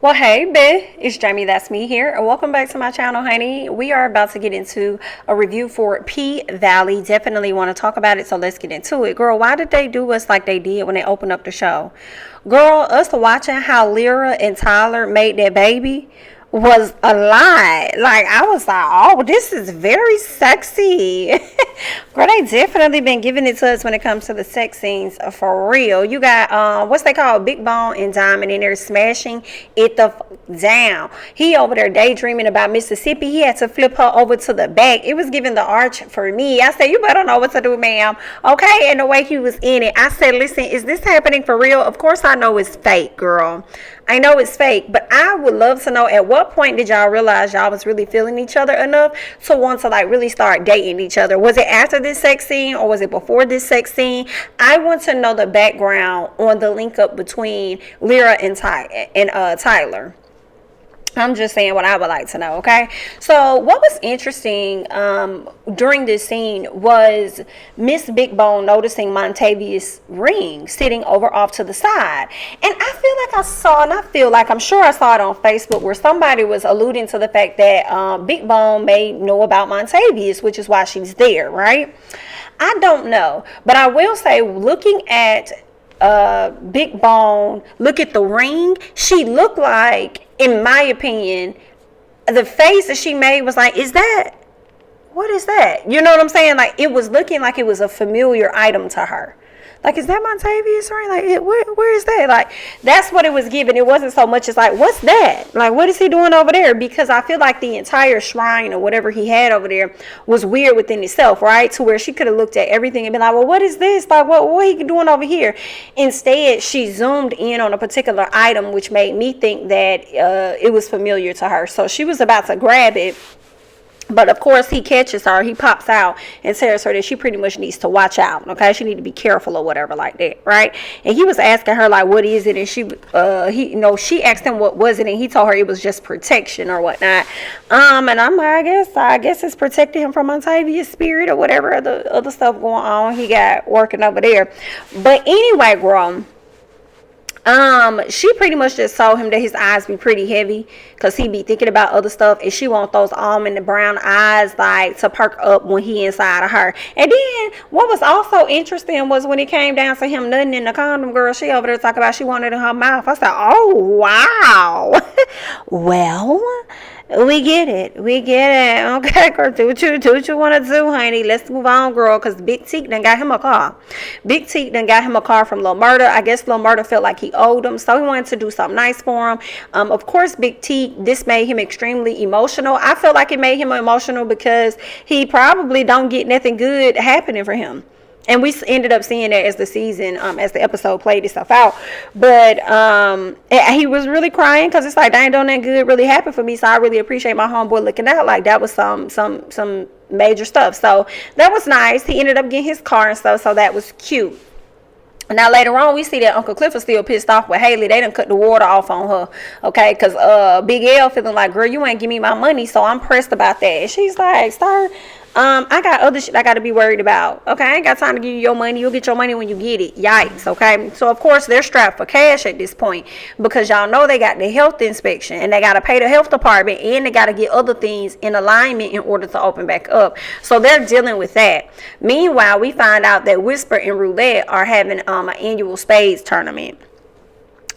Well, hey, babe, it's Jamie, that's me here, and welcome back to my channel, honey. We are about to get into a review for P Valley. Definitely want to talk about it, so let's get into it. Girl, why did they do us like they did when they opened up the show? Girl, us watching how Lyra and Tyler made their baby was a lot. Like, I was like, oh, this is very sexy. Girl, they definitely been giving it to us when it comes to the sex scenes, for real. You got what's they call Big Bone and Diamond in there smashing it the down. He over there daydreaming about Mississippi. He had to flip her over to the back. It was giving the arch for me. I said, you better know what to do, ma'am. Okay, and the way he was in it, I said, listen, is this happening for real? Of course I know it's fake, girl. I know it's fake, but I would love to know, at what point did y'all realize y'all was really feeling each other enough to want to like really start dating each other? Was it after this sex scene or was it before this sex scene? I want to know the background on the link up between Lyra and Tyler. I'm just saying what I would like to know, okay? So what was interesting during this scene was Miss Big Bone noticing Montavious' ring sitting over off to the side. And I feel like I saw, and I feel like I'm sure I saw it on Facebook, where somebody was alluding to the fact that Big Bone may know about Montavious, which is why she's there, right? I don't know. But I will say, looking at Big Bone, look at the ring, she looked like, in my opinion, the face that she made was like, what is that? You know what I'm saying? Like, it was looking like it was a familiar item to her. Like, is that Montavious ring? Like, where is that? Like, that's what it was giving. It wasn't so much as like, what's that? Like, what is he doing over there? Because I feel like the entire shrine or whatever he had over there was weird within itself, right? To where she could have looked at everything and been like, well, what is this? Like, what he doing over here? Instead, she zoomed in on a particular item, which made me think that it was familiar to her. So she was about to grab it. But of course, he catches her, he pops out and tells her that she pretty much needs to watch out, okay? She need to be careful or whatever like that, right? And he was asking her, like, what is it? And she asked him what was it, and he told her it was just protection or whatnot. And I'm like, I guess it's protecting him from Montavious' spirit or whatever other stuff going on he got working over there. But anyway, girl, she pretty much just told him that his eyes be pretty heavy because he be thinking about other stuff, and she want those almond brown eyes like to perk up when he inside of her. And then what was also interesting was when it came down to him nutting in the condom, girl, she over there talking about she wanted it in her mouth. I said, oh wow. Well, we get it. Okay, girl, do what you want to do, honey. Let's move on, girl, because Big T done got him a car. Big T done got him a car from Lil Murda. I guess Lil Murda felt like he owed him, so he wanted to do something nice for him. Of course, Big T, this made him extremely emotional. I feel like it made him emotional because he probably don't get nothing good happening for him. And we ended up seeing that as the season, as the episode played itself out. But he was really crying because it's like, dang, don't that good really happen for me. So I really appreciate my homeboy looking out. Like, that was some major stuff. So that was nice. He ended up getting his car and stuff. So that was cute. Now later on, we see that Uncle Cliff is still pissed off with Haley. They done cut the water off on her, okay? Because Big L feeling like, girl, you ain't give me my money, so I'm pressed about that. And she's like, sir, I got other shit I got to be worried about, okay? I ain't got time to give you your money. You'll get your money when you get it. Yikes, okay? So, of course, they're strapped for cash at this point because y'all know they got the health inspection and they got to pay the health department and they got to get other things in alignment in order to open back up. So, they're dealing with that. Meanwhile, we find out that Whisper and Roulette are having an annual spades tournament.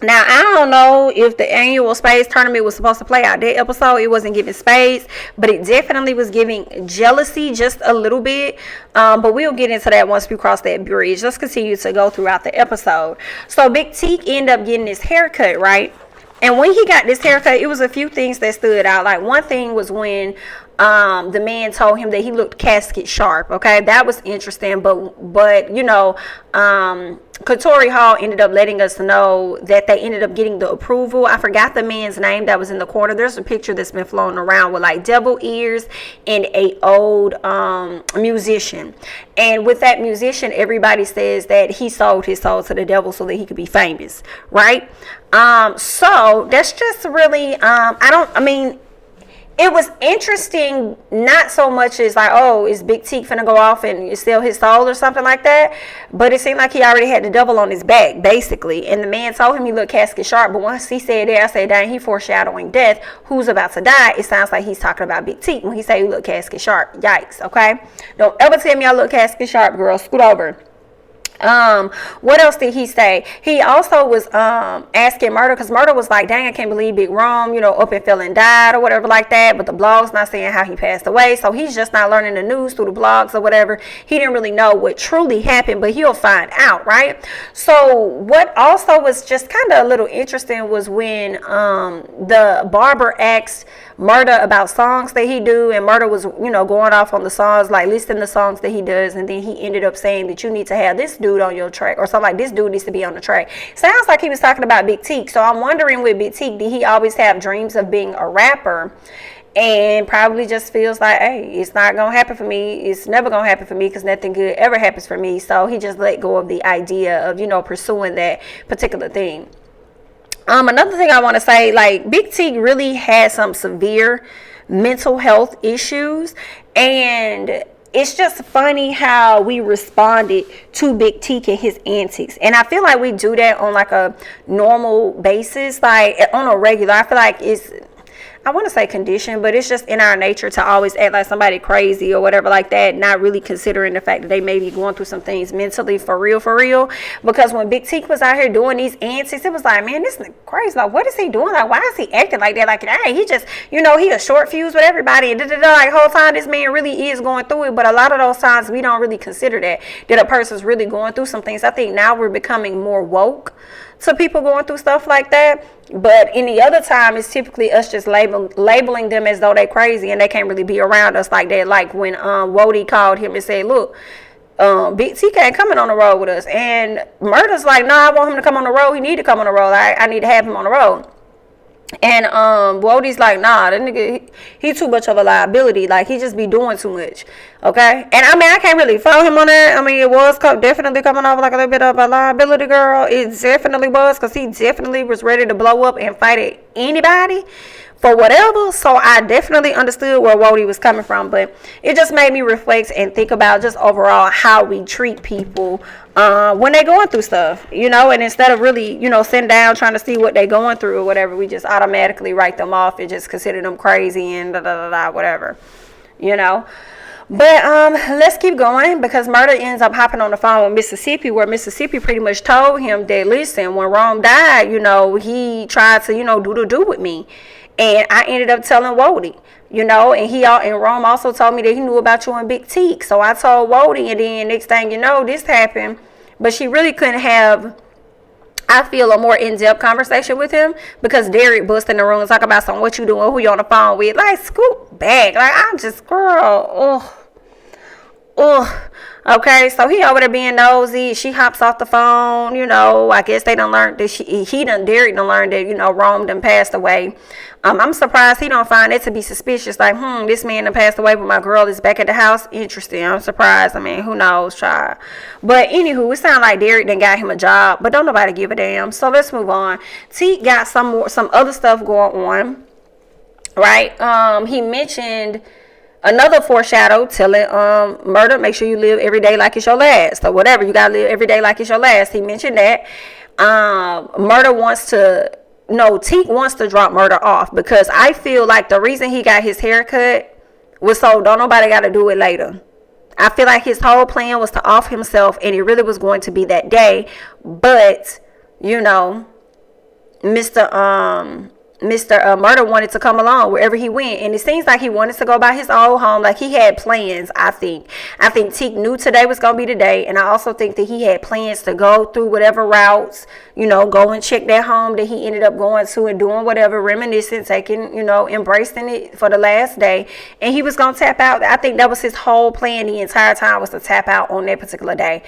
Now, I don't know if the annual spades tournament was supposed to play out that episode. It wasn't giving spades, but it definitely was giving jealousy just a little bit. But we'll get into that once we cross that bridge. Let's continue to go throughout the episode. So Big T ended up getting his haircut, right? And when he got this haircut, it was a few things that stood out. Like, one thing was when the man told him that he looked casket sharp. Okay, that was interesting. But you know, Katori Hall ended up letting us know that they ended up getting the approval. I forgot the man's name that was in the corner. There's a picture that's been floating around with like devil ears and a old musician. And with that musician, everybody says that he sold his soul to the devil so that he could be famous, right? So that's just really, it was interesting, not so much as like, oh, is Big T finna go off and steal his soul or something like that, but it seemed like he already had the devil on his back, basically. And the man told him he looked casket sharp, but once he said that, I said, dang, he foreshadowing death. Who's about to die? It sounds like he's talking about Big T when he say he look casket sharp. Yikes, okay? Don't ever tell me I look casket sharp, girl. Scoot over. What else did he say? He also was asking Murder, because Murder was like, dang, I can't believe Big Rome, up and fell and died or whatever like that, but the blog's not saying how he passed away, so he's just not learning the news through the blogs or whatever. He didn't really know what truly happened, but he'll find out, right? So what also was just kind of a little interesting was when the barber asked Murder about songs that he do, and Murder was, going off on the songs, like listing the songs that he does, and then he ended up saying that you need to have this dude on your track, or something like this dude needs to be on the track. Sounds like he was talking about Big T. So I'm wondering with Big T, did he always have dreams of being a rapper? And probably just feels like, hey, it's not gonna happen for me. It's never gonna happen for me because nothing good ever happens for me. So he just let go of the idea of, pursuing that particular thing. Another thing I want to say, like, Big T really had some severe mental health issues, and it's just funny how we responded to Big T and his antics. And I feel like we do that on like a normal basis, like on a regular. I feel like it's, I want to say conditioned, but it's just in our nature to always act like somebody crazy or whatever like that, not really considering the fact that they may be going through some things mentally for real. Because when Big T was out here doing these antics, it was like, man, this is crazy. Like, what is he doing? Like, why is he acting like that? Like, hey, he just, he a short fuse with everybody. And like, whole time this man really is going through it. But a lot of those times we don't really consider that a person's really going through some things. I think now we're becoming more woke to people going through stuff like that. But any other time, it's typically us just labeling them as though they're crazy and they can't really be around us like that. Like when Wody called him and said, look, Big T ain't coming on the road with us. And Murder's like, no, I want him to come on the road. He need to come on the road. I need to have him on the road. And Wody's like, nah, that nigga, he too much of a liability. Like, he just be doing too much. Okay? And I mean, I can't really follow him on that. I mean, it was definitely coming off like a little bit of a liability, girl. It definitely was, because he definitely was ready to blow up and fight at anybody for whatever. So I definitely understood where Wody was coming from, but it just made me reflect and think about just overall how we treat people when they're going through stuff, and instead of really, sitting down trying to see what they're going through or whatever, we just automatically write them off and just consider them crazy and whatever, But let's keep going, because Murder ends up hopping on the phone with Mississippi, where Mississippi pretty much told him that, listen, when Rome died, he tried to, do with me. And I ended up telling Wody, and Rome also told me that he knew about you and Big T. So I told Wody, and then next thing this happened. But she really couldn't have, I feel, a more in-depth conversation with him, because Derek bust in the room and talk about something, what you doing, who you on the phone with. Like, scoot back. Like, I'm just, girl, okay, so he over there being nosy. She hops off the phone, I guess they done learned that Derek done learned that, Rome done passed away. I'm surprised he don't find it to be suspicious. Like, this man done passed away, but my girl is back at the house. Interesting. I'm surprised. I mean, who knows, child. But anywho, it sounds like Derek done got him a job, but don't nobody give a damn. So let's move on. T got some other stuff going on, right? He mentioned another foreshadow telling Murder, make sure you live every day like it's your last, or whatever. You gotta live every day like it's your last. He mentioned that. Murder wants to, no, Teak wants to drop Murder off, because I feel like the reason he got his haircut was so don't nobody got to do it later. I feel like his whole plan was to off himself, and it really was going to be that day. But Mr. Murder wanted to come along wherever he went, and it seems like he wanted to go by his old home. Like, he had plans. I think Teak knew today was gonna be the day, and I also think that he had plans to go through whatever routes, go and check that home that he ended up going to and doing whatever, reminiscing, taking, embracing it for the last day, and he was gonna tap out. I think that was his whole plan the entire time, was to tap out on that particular day.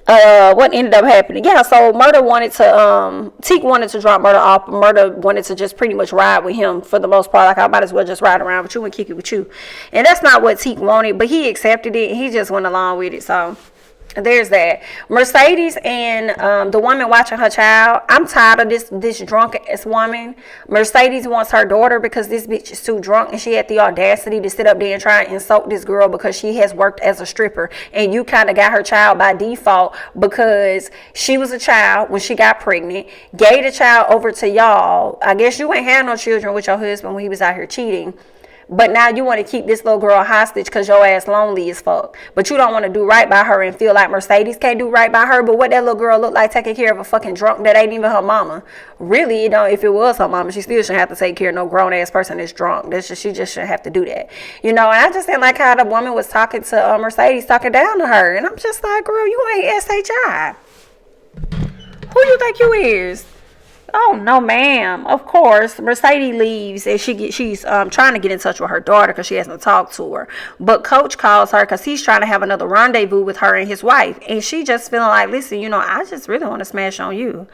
What ended up happening? Yeah, so Murder wanted to, Teak wanted to drop Murder off. Murder wanted to just pretty much ride with him for the most part. Like, I might as well just ride around with you and kick it with you. And that's not what Teak wanted, but he accepted it, and he just went along with it. So there's that. Mercedes and the woman watching her child. I'm tired of this drunk ass woman. Mercedes wants her daughter because this bitch is too drunk, and she had the audacity to sit up there and try and insult this girl because she has worked as a stripper, and you kind of got her child by default because she was a child when she got pregnant, gave the child over to y'all. I guess you ain't had no children with your husband when he was out here cheating. But now you want to keep this little girl hostage because your ass lonely as fuck. But you don't want to do right by her and feel like Mercedes can't do right by her. But what that little girl look like taking care of a fucking drunk that ain't even her mama? Really, you know, if it was her mama, she still shouldn't have to take care of no grown ass person that's drunk. She just shouldn't have to do that. You know, and I just didn't like how the woman was talking to Mercedes, talking down to her. And I'm just like, girl, you ain't SHI. Who you think you is? Oh no, ma'am. Of course, Mercedes leaves and she's trying to get in touch with her daughter because she hasn't talked to her. But Coach calls her because he's trying to have another rendezvous with her and his wife, and she just feeling like, listen, you know, I just really want to smash on you.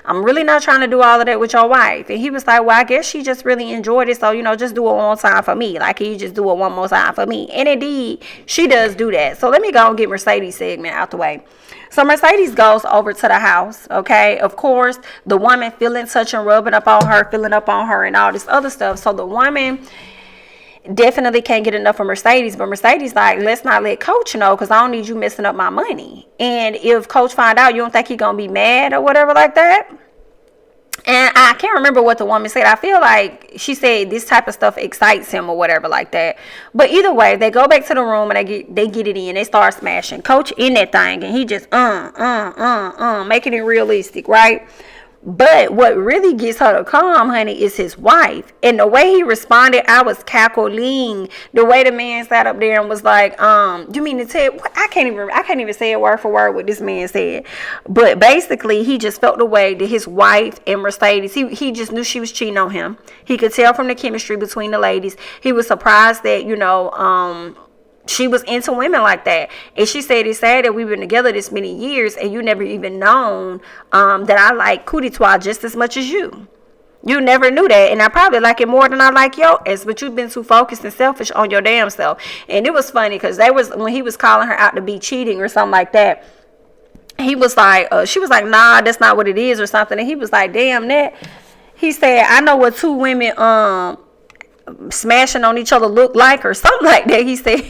I'm really not trying to do all of that with your wife. And he was like, well, I guess she just really enjoyed it, so you know, just do it one time for me. Like, can you just do it one more time for me? And indeed, she does do that. So let me go and get Mercedes' segment out the way. So Mercedes goes over to the house, okay? Of course, the woman feeling, touching, rubbing up on her, feeling up on her, and all this other stuff. So the woman definitely can't get enough of Mercedes, but Mercedes like, let's not let Coach know because I don't need you messing up my money. And if Coach find out, you don't think he gonna be mad or whatever like that? And I can't remember what the woman said. I feel like she said this type of stuff excites him or whatever like that. But either way, they go back to the room and they get it in. They start smashing. Coach in that thing, and he just making it realistic, right? But what really gets her to calm, honey, is his wife. And the way he responded, I was cackling. The way the man sat up there and was like, you mean to tell, I can't even say it word for word what this man said. But basically, he just felt the way that his wife and Mercedes, he just knew she was cheating on him. He could tell from the chemistry between the ladies. He was surprised that, you know, she was into women like that. And she said, it's sad that we've been together this many years and you never even known that I like Courtois just as much as you. You never knew that. And I probably like it more than I like your ass, but you've been too focused and selfish on your damn self. And it was funny because when he was calling her out to be cheating or something like that, he was like, she was like, nah, that's not what it is or something. And he was like, damn that. He said, I know what two women smashing on each other look like or something like that, he said.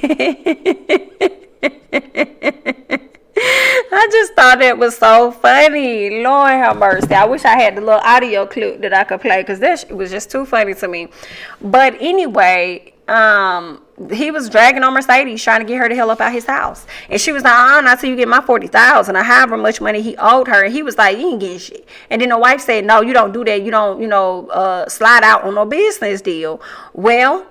I just thought that was so funny. Lord have mercy. I wish I had the little audio clip that I could play because that was just too funny to me. But anyway, he was dragging on Mercedes trying to get her the hell up out his house, and she was like, not till you get my $40,000 or however much money he owed her. And he was like, you ain't getting shit. And then the wife said, no, you don't do that. You don't, slide out on no business deal. Well,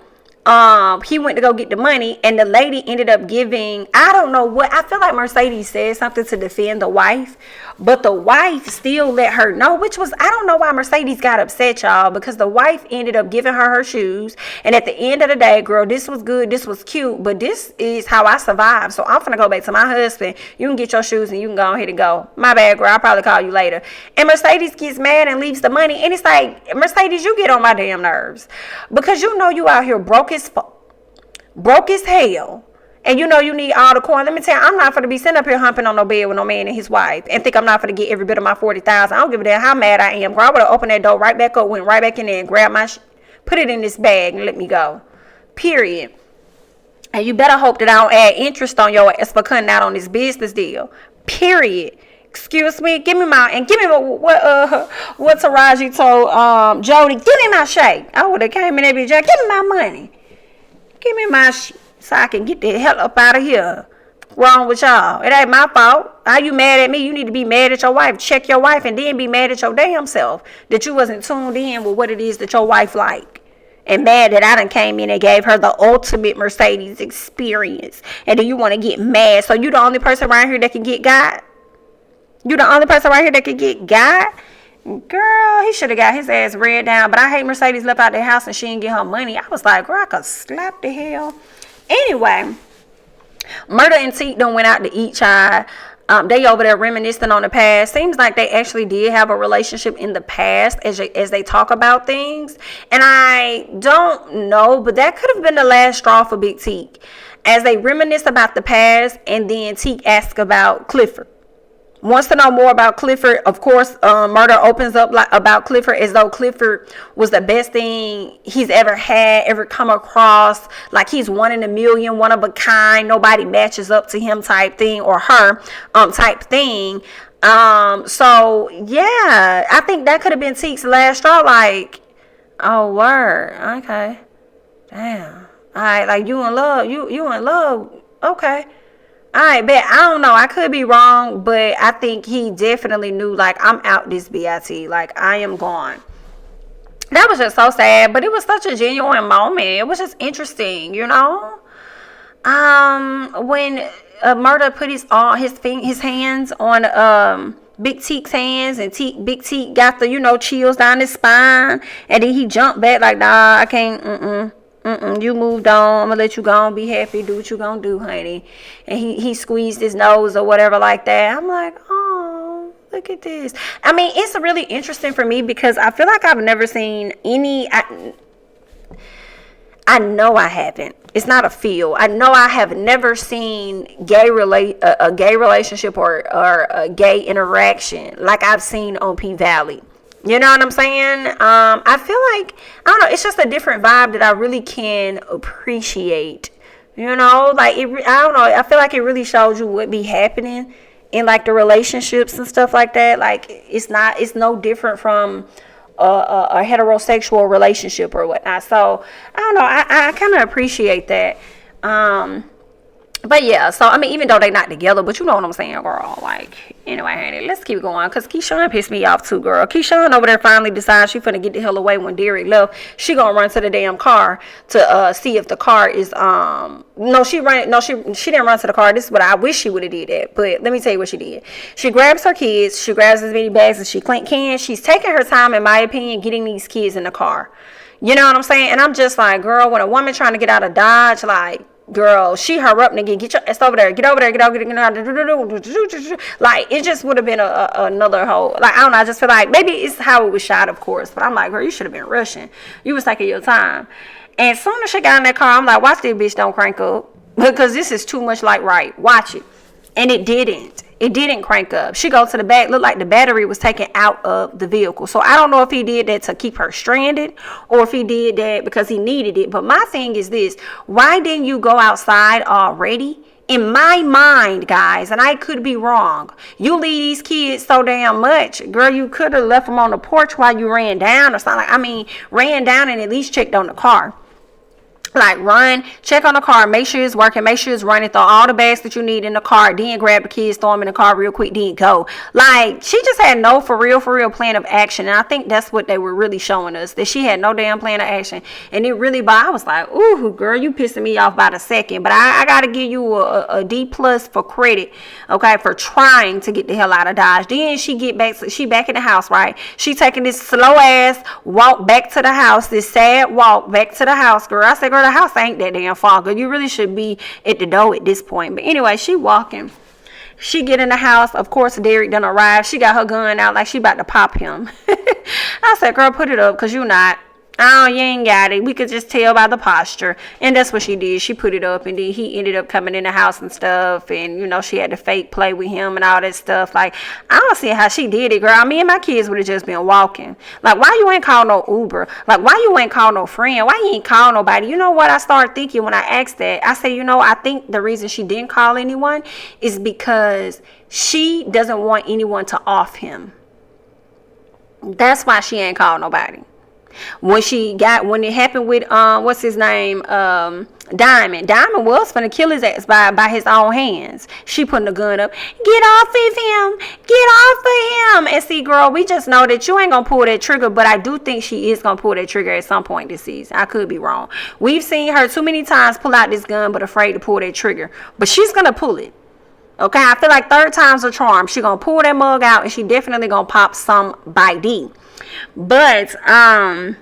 he went to go get the money, and the lady ended up giving, I don't know what, I feel like Mercedes said something to defend the wife, but the wife still let her know, which was, I don't know why Mercedes got upset, y'all, because the wife ended up giving her shoes. And at the end of the day, girl, this was good, this was cute, but this is how I survived. So I'm gonna go back to my husband. You can get your shoes and you can go ahead and go. My bad, girl, I'll probably call you later. And Mercedes gets mad and leaves the money, and it's like, Mercedes, you get on my damn nerves, because you know you out here broke as hell, and you know you need all the coin. Let me tell you, I'm not going to be sitting up here humping on no bed with no man and his wife and think I'm not going to get every bit of my $40,000. I don't give a damn how mad I am. Girl, I would have opened that door right back up, went right back in there and grabbed my put it in this bag and let me go. Period. And you better hope that I don't add interest on your ass for cutting out on this business deal. Period. Excuse me, give me what Taraji told Jody, give me my shake. I would have came in there, bitch, give me my money. Give me my shit so I can get the hell up out of here. Wrong with y'all? It ain't my fault. Are you mad at me? You need to be mad at your wife. Check your wife and then be mad at your damn self that you wasn't tuned in with what it is that your wife like. And mad that I done came in and gave her the ultimate Mercedes experience. And then you want to get mad. So you the only person around here that can get God? You the only person right here that can get God? Girl, he should have got his ass read down. But I hate Mercedes left out the house and she didn't get her money. I was like, girl, I could slap the hell. Anyway, Murder and Teak done went out to eat, child. They over there reminiscing on the past. Seems like they actually did have a relationship in the past as they talk about things. And I don't know, but that could have been the last straw for Big Teak. As they reminisce about the past, and then Teak asks about Clifford. Wants to know more about Clifford. Of course, Murder opens up like about Clifford as though Clifford was the best thing he's ever had, ever come across. Like he's one in a million, one of a kind. Nobody matches up to him type thing, or her type thing. So yeah, I think that could have been Teek's last straw. Like, oh word, okay, damn. All right, like you in love, you in love, okay. All right, bet. I don't know. I could be wrong, but I think he definitely knew, like, I'm out this BIT. Like, I am gone. That was just so sad, but it was such a genuine moment. It was just interesting, you know? When Murder put his hands on Big Teek's hands, and Big Teek got the, chills down his spine, and then he jumped back like, nah, I can't, you moved on. I'm gonna let you go on, be happy, do what you gonna do, honey. And he squeezed his nose or whatever like that. I'm like, oh, look at this. I mean, it's really interesting for me because I feel like I've never seen any. I know I haven't. It's not a feel. I know I have never seen a gay relationship or a gay interaction like I've seen on P Valley. You know what I'm saying? I feel like, I don't know, it's just a different vibe that I really can appreciate. You know, like, I don't know, I feel like it really shows you what be happening in, like, the relationships and stuff like that. Like, it's no different from a heterosexual relationship or whatnot. So, I don't know, I kind of appreciate that. But yeah, so I mean, even though they not together, but you know what I'm saying, girl. Like, anyway, honey, let's keep going, because Keyshawn pissed me off too, girl. Keyshawn over there finally decides she finna get the hell away. When Derek left, she gonna run to the damn car to see if the car is she didn't run to the car. This is what I wish she would have did that. But let me tell you what she did. She grabs her kids, she grabs as many bags as she can. She's taking her time, in my opinion, getting these kids in the car. You know what I'm saying? And I'm just like, girl, when a woman trying to get out of Dodge, like, girl, she her up, nigga, get your ass over there, get over there, like, it just would have been another whole, like, I don't know, I just feel like, maybe it's how it was shot, of course, but I'm like, girl, you should have been rushing. You was taking your time. And as soon as she got in that car, I'm like, watch this bitch don't crank up, because this is too much like right. Watch it. And it didn't crank up. She goes to the back, looked like the battery was taken out of the vehicle. So I don't know if he did that to keep her stranded, or if he did that because he needed it. But my thing is this: why didn't you go outside already? In my mind, guys, and I could be wrong, you leave these kids so damn much, girl, you could have left them on the porch while you ran down or something. I mean, ran down and at least checked on the car. Like, run, check on the car, make sure it's working, make sure it's running, throw all the bags that you need in the car, then grab the kids, throw them in the car real quick, then go. Like, she just had no for real plan of action. And I think that's what they were really showing us, that she had no damn plan of action. And it really, I was like, ooh, girl, you pissing me off by the second. But I gotta give you a D plus for credit, okay, for trying to get the hell out of Dodge. Then she back in the house, right? She taking this slow ass walk back to the house, this sad walk back to the house, girl. I said, girl, the house ain't that damn far, girl. You really should be at the door at this point. But anyway, she walking. She get in the house. Of course, Derek done arrived. She got her gun out like she about to pop him. I said, girl, put it up, because you not. Oh, you ain't got it. We could just tell by the posture. And that's what she did. She put it up, and then he ended up coming in the house and stuff. And, she had to fake play with him and all that stuff. Like, I don't see how she did it, girl. Me and my kids would have just been walking. Like, why you ain't call no Uber? Like, why you ain't call no friend? Why you ain't call nobody? You know what I started thinking when I asked that? I said, I think the reason she didn't call anyone is because she doesn't want anyone to off him. That's why she ain't called nobody. When it happened with what's his name, Diamond was finna kill his ass by his own hands. She putting the gun up. Get off of him. And see, girl, we just know that you ain't gonna pull that trigger, but I do think she is gonna pull that trigger at some point this season. I could be wrong. We've seen her too many times pull out this gun but afraid to pull that trigger, but she's gonna pull it. Okay, I feel like third time's a charm. She gonna pull that mug out, and she definitely gonna pop somebody. But I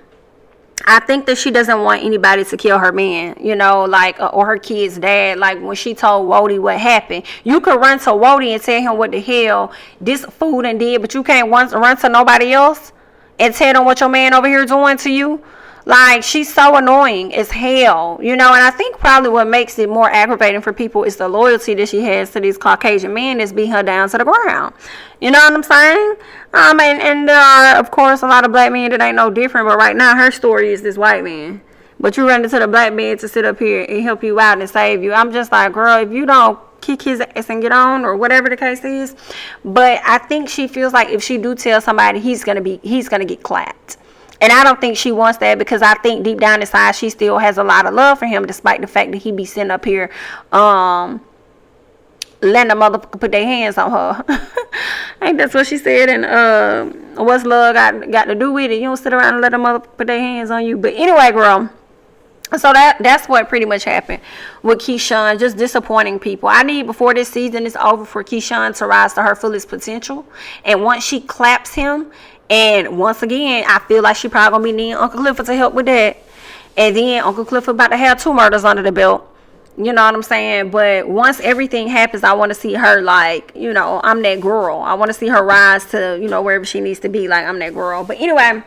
think that she doesn't want anybody to kill her man, or her kid's dad. Like, when she told Wody what happened, you could run to Wody and tell him what the hell this fool done did, but you can't run to nobody else and tell them what your man over here doing to you. Like, she's so annoying as hell, you know. And I think probably what makes it more aggravating for people is the loyalty that she has to these Caucasian men that's beating her down to the ground. You know what I'm saying? And there are, of course, a lot of black men that ain't no different. But right now, her story is this white man. But you run into the black man to sit up here and help you out and save you. I'm just like, girl, if you don't kick his ass and get on, or whatever the case is. But I think she feels like if she do tell somebody, he's gonna get clapped. And I don't think she wants that, because I think deep down inside she still has a lot of love for him, despite the fact that he be sitting up here letting a motherfucker put their hands on her. I think that's what she said. And what's love got to do with it? You don't sit around and let a motherfucker put their hands on you. But anyway, girl, so that's what pretty much happened with Keyshawn. Just disappointing people. I need, before this season is over, for Keyshawn to rise to her fullest potential. And once she claps him, and once again, I feel like she probably gonna be needing Uncle Clifford to help with that. And then Uncle Clifford about to have 2 murders under the belt. You know what I'm saying? But once everything happens, I want to see her, like, you know, I'm that girl. I want to see her rise to, you know, wherever she needs to be. Like, I'm that girl. But anyway,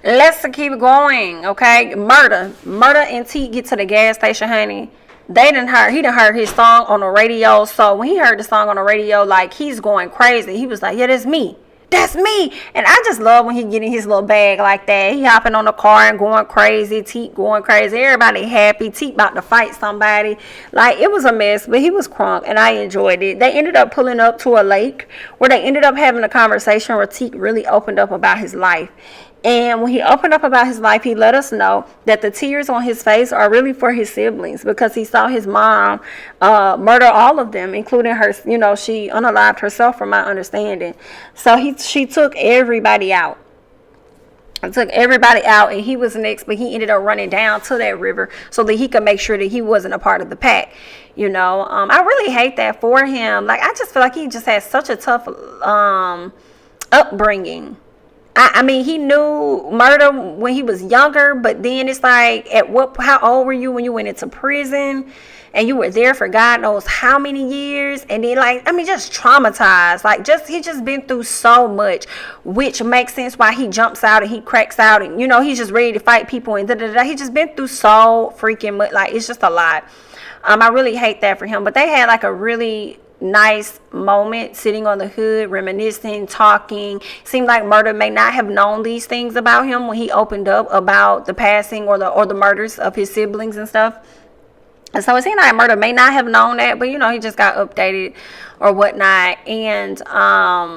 let's keep going, okay? Murder and T get to the gas station, honey. He done heard his song on the radio. So when he heard the song on the radio, like, he's going crazy. He was like, yeah, that's me. That's me. And I just love when he get in his little bag like that. He hopping on the car and going crazy. Teak going crazy. Everybody happy. Teak about to fight somebody. Like, it was a mess, but he was crunk, and I enjoyed it. They ended up pulling up to a lake where they ended up having a conversation where Teak really opened up about his life. And when he opened up about his life, he let us know that the tears on his face are really for his siblings, because he saw his mom murder all of them, including her. You know, she unalived herself, from my understanding. So she took everybody out. And he was next, but he ended up running down to that river so that he could make sure that he wasn't a part of the pack. You know, I really hate that for him. Like, I just feel like he just had such a tough upbringing. I mean, he knew murder when he was younger, but then it's like, how old were you when you went into prison? And you were there for God knows how many years. And then, like, I mean, just traumatized. Like, he just been through so much, which makes sense why he jumps out and he cracks out. And, you know, he's just ready to fight people. And He just been through so freaking much. Like, it's just a lot. I really hate that for him. But they had, like, a really nice moment sitting on the hood, reminiscing, talking. Seemed like Murder may not have known these things about him when he opened up about the passing or the murders of his siblings and stuff. And so it seemed like Murder may not have known that, but, you know, he just got updated or whatnot. And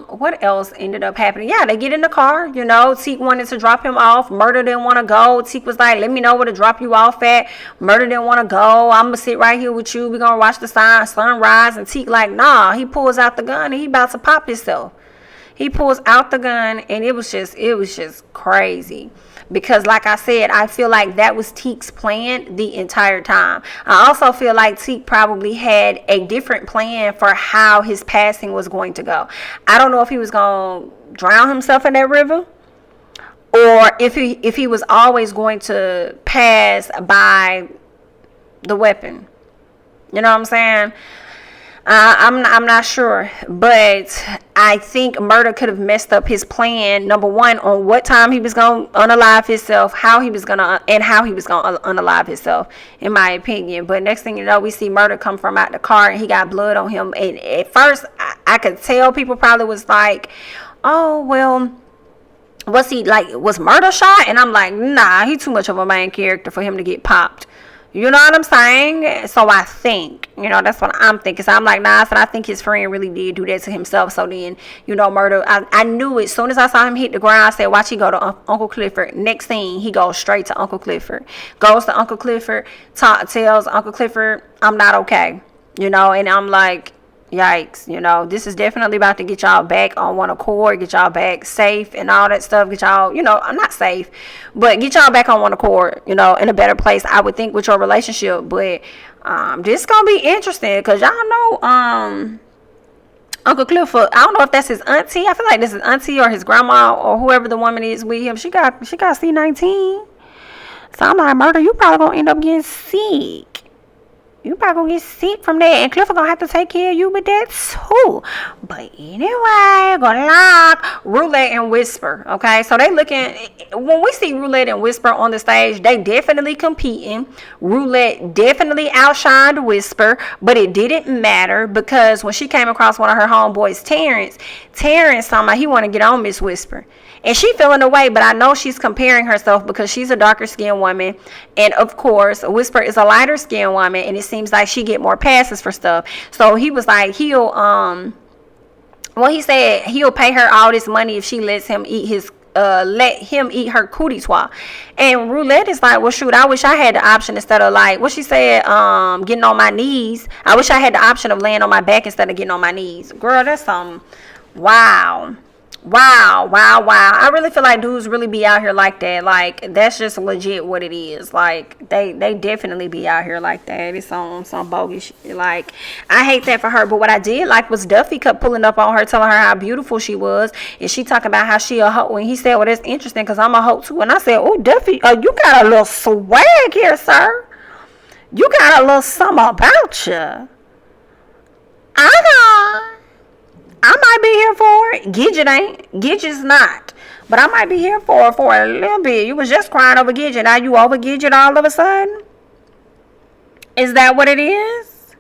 what else ended up happening? Yeah, they get in the car. You know, Teak wanted to drop him off. Murder didn't want to go. Teak was like, let me know where to drop you off at. Murder didn't want to go. I'm going to sit right here with you. We're going to watch the sunrise. And Teak like, nah. He pulls out the gun and he about to pop himself. He pulls out the gun, and it was just crazy. Because, like I said, I feel like that was Teak's plan the entire time. I also feel like Teak probably had a different plan for how his passing was going to go. I don't know if he was going to drown himself in that river, or if he was always going to pass by the weapon. You know what I'm saying? I'm not sure, but I think Murder could have messed up his plan. Number one, on what time he was going to unalive himself, how he was going to unalive himself, in my opinion. But next thing you know, we see Murder come from out the car, and he got blood on him. And at first, I could tell people probably was like, oh, well, was Murder shot? And I'm like, nah, he too much of a main character for him to get popped. You know what I'm saying? So I think, you know, that's what I'm thinking. So I'm like, nah, I think his friend really did do that to himself. So then, you know, Murder, I knew it. As soon as I saw him hit the ground, I said, watch he go to Uncle Clifford. Next thing, he goes straight to Uncle Clifford. Goes to Uncle Clifford, tells Uncle Clifford, I'm not okay. You know, and I'm like, yikes, you know, this is definitely about to get y'all back on one accord, get y'all back safe and all that stuff, get y'all, you know, I'm not safe, but get y'all back on one accord, you know, in a better place, I would think, with your relationship. But this gonna be interesting, because y'all know Uncle Clifford, I don't know if that's his auntie. I feel like this is auntie or his grandma or whoever the woman is with him. She got C19. So I'm like, Murder, you probably gonna end up getting sick. you probably gonna get sick from that, and Cliff gonna have to take care of you with that too. But anyway, gonna lock Roulette and Whisper. Okay, so they looking, when we see Roulette and Whisper on the stage, they definitely competing. Roulette definitely outshined Whisper, but it didn't matter because when she came across one of her homeboys, Terrence talking about he want to get on Miss Whisper. And she feeling away, but I know she's comparing herself because she's a darker skinned woman. And of course, Whisper is a lighter skinned woman, and it seems like she get more passes for stuff. So he was like, he said he'll pay her all this money if she lets him eat her cootie swab. And Roulette is like, well, shoot, I wish I had the option instead of like what she said, getting on my knees. I wish I had the option of laying on my back instead of getting on my knees. Girl, that's something. Wow. I really feel like dudes really be out here like that. Like, that's just legit what it is. Like, they definitely be out here like that. It's on some bogus shit. Like, I hate that for her. But what I did like was Duffy kept pulling up on her, telling her how beautiful she was. And she talking about how she a hoe. And he said, well, that's interesting because I'm a hoe too. And I said, oh, Duffy, you got a little swag here, sir. You got a little something about you. I might be here for it. Gidget ain't. Gidget's not. But I might be here for a little bit. You was just crying over Gidget. Now you over Gidget all of a sudden? Is that what it is?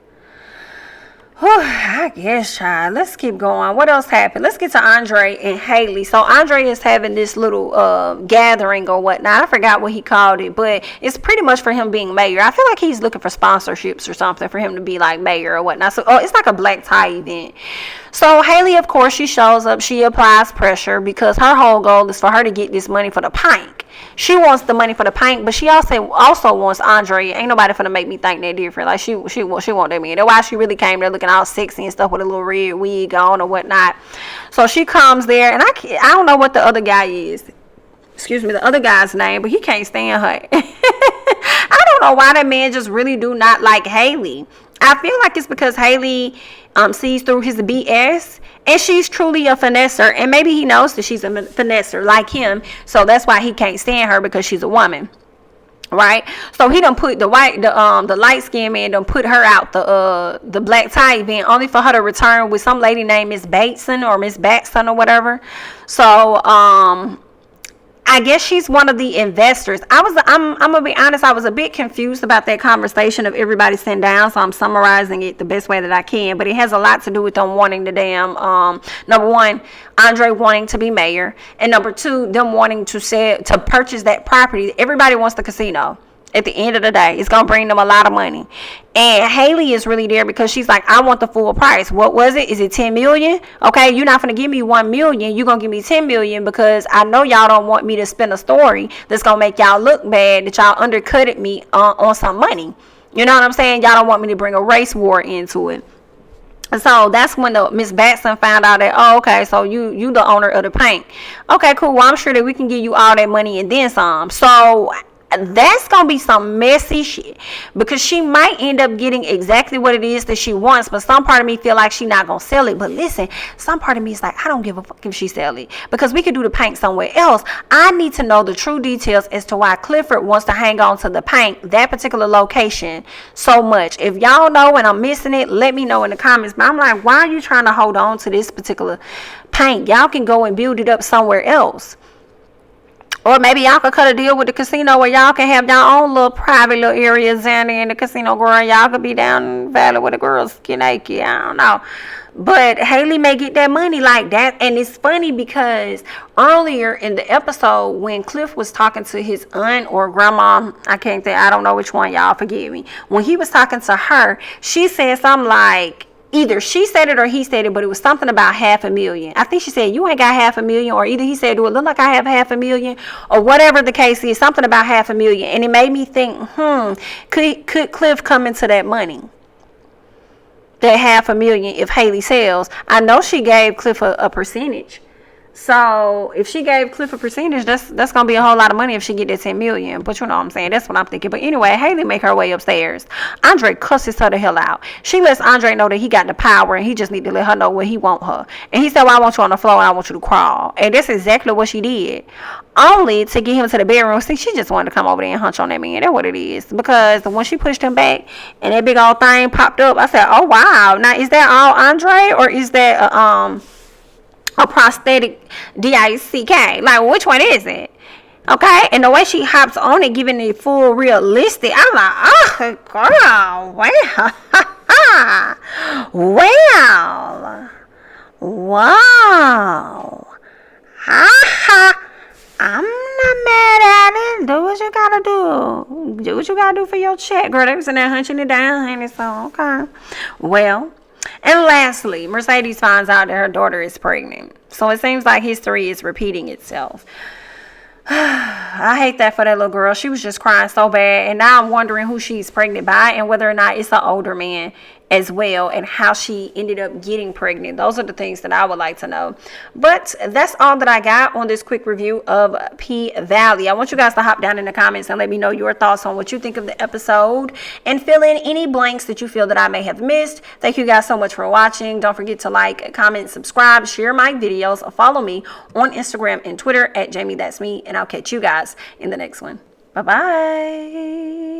I guess, child. Let's keep going. What else happened? Let's get to Andre and Haley. So Andre is having this little gathering or whatnot. I forgot what he called it, but it's pretty much for him being mayor. I feel like he's looking for sponsorships or something for him to be like mayor or whatnot. So it's like a black tie event. So Haley, of course, she shows up. She applies pressure because her whole goal is for her to get this money for the pink. She wants the money for the pink, but she also wants Andre. Ain't nobody finna make me think that different. Like, she want that man. That's why she really came there looking all sexy and stuff with a little red wig on or whatnot. So she comes there, and I don't know what the other guy is. Excuse me, the other guy's name, but he can't stand her. I don't know why that man just really do not like Haley. I feel like it's because Haley sees through his BS, and she's truly a finesser, and maybe he knows that she's a finesser like him, so that's why he can't stand her, because she's a woman, right? So he done put the light skinned man done put her out the black tie event only for her to return with some lady named Miss Bateson or Miss Batson or whatever. So I guess she's one of the investors. I'm gonna be honest, I was a bit confused about that conversation of everybody sitting down, so I'm summarizing it the best way that I can, but it has a lot to do with them wanting the damn number one, Andre wanting to be mayor, and number two, them wanting to purchase that property. Everybody wants the casino. At the end of the day, it's gonna bring them a lot of money. And Haley is really there because she's like, I want the full price. What was it? Is it 10 million? Okay, you're not gonna give me 1 million. You're gonna give me 10 million because I know y'all don't want me to spin a story that's gonna make y'all look bad, that y'all undercutted me on some money. You know what I'm saying? Y'all don't want me to bring a race war into it. So that's when the Miss Batson found out that, oh, okay, so you the owner of the paint. Okay, cool. Well, I'm sure that we can give you all that money and then some. So that's gonna be some messy shit, because she might end up getting exactly what it is that she wants, but some part of me feel like she not gonna sell it. But listen, some part of me is like, I don't give a fuck if she sell it, because we could do the paint somewhere else. I need to know the true details as to why Clifford wants to hang on to the paint, that particular location, so much. If y'all know and I'm missing it, let me know in the comments. But I'm like, why are you trying to hold on to this particular paint? Y'all can go and build it up somewhere else. Or maybe y'all could cut a deal with the casino where y'all can have y'all own little private little areas down there in the casino, girl. Y'all could be down in the valley where the girls get naked. I don't know. But Haley may get that money like that. And it's funny because earlier in the episode, when Cliff was talking to his aunt or grandma, I can't think, I don't know which one, y'all forgive me. When he was talking to her, she said something like, either she said it or he said it, but it was something about $500,000. I think she said, you ain't got $500,000, or either he said, do it look like I have $500,000, or whatever the case is, something about $500,000. And it made me think, could Cliff come into that money? That $500,000 if Haley sells. I know she gave Cliff a percentage. So if she gave Cliff a percentage, that's gonna be a whole lot of money if she get that 10 million. But you know what I'm saying? That's what I'm thinking. But anyway, Haley make her way upstairs. Andre cusses her the hell out. She lets Andre know that he got the power and he just need to let her know where he want her. And he said, well, I want you on the floor and I want you to crawl. And that's exactly what she did. Only to get him to the bedroom. See, she just wanted to come over there and hunch on that man. That's what it is. Because when she pushed him back and that big old thing popped up, I said, oh wow. Now is that all Andre or is that a prosthetic DICK? Like, which one is it? Okay, and the way she hops on it, giving it full realistic, I'm like, oh, girl, wow, I'm not mad at it. Do what you gotta do. Do what you gotta do for your check, girl. They was in there hunching it down, honey. So, okay. Well, and lastly, Mercedes finds out that her daughter is pregnant. So it seems like history is repeating itself. I hate that for that little girl. She was just crying so bad. And now I'm wondering who she's pregnant by and whether or not it's an older man as well and how she ended up getting pregnant. Those are the things that I would like to know. But that's all that I got on this quick review of P-Valley. I want you guys to hop down in the comments and let me know your thoughts on what you think of the episode and fill in any blanks that you feel that I may have missed. Thank you guys so much for watching. Don't forget to like, comment, subscribe, share my videos, follow me on Instagram and Twitter at jamithatsme, and I'll catch you guys in the next one. Bye-bye.